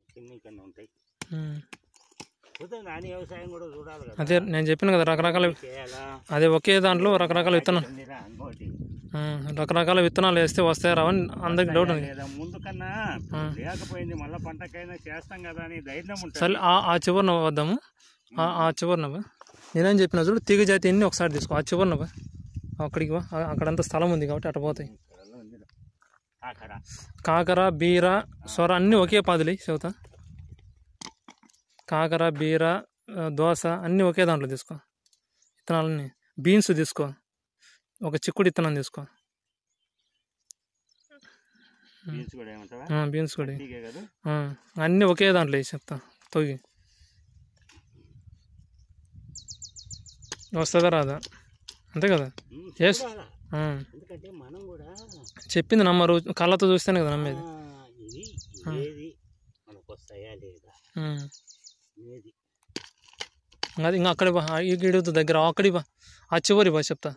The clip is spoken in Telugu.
చిన్ని కన్నా ఉంటాయి. ఉమ్. నాని వ్యవసాయం కూడా చూడాలి కదా. అదే నేను చెప్పాను కదా రకరకాల చేయాలా అదే ఒకే దాంట్లో రకరకాల విత్తనాలు ఇంకోటి రకరకాల విత్తనాలు వేస్తే వస్తాయి రావని అందరికి డౌట్ ఉంది. లేదా ముందు కన్నా లేకపోయింది మళ్ళీ పంటకైనా చేస్తాం కదా అని ధైర్యం ఉంటుంది. సరే ఆ చివరిన వద్దాము. ఆ చివరిన నేనేం చెప్పిన చూడు తీగ జాతి ఎన్ని ఒకసారి తీసుకో. ఆ చివరిన అక్కడికి అక్కడంతా స్థలం ఉంది కాబట్టి అట్ట పోతాయి. కాకర బీర సొర అన్నీ ఒకే పాదులు చెబుతా. కాకర బీర దోస అన్నీ ఒకే దాంట్లో తీసుకో. విత్తనాలన్నీ బీన్స్ తీసుకో. ఒక చిక్కుడు విత్తనం తీసుకో. బీన్స్ కూడా అన్నీ ఒకే దాంట్లో వేసి చెప్తా. తొగి వస్తుందా రాదా అంతే కదా. ఎస్ చెప్పింది నమ్మరు, కళ్ళతో చూస్తేనే కదా నమ్మేది. అది ఇంకా అక్కడి దగ్గర అక్కడి ఆ చివరి చెప్తా.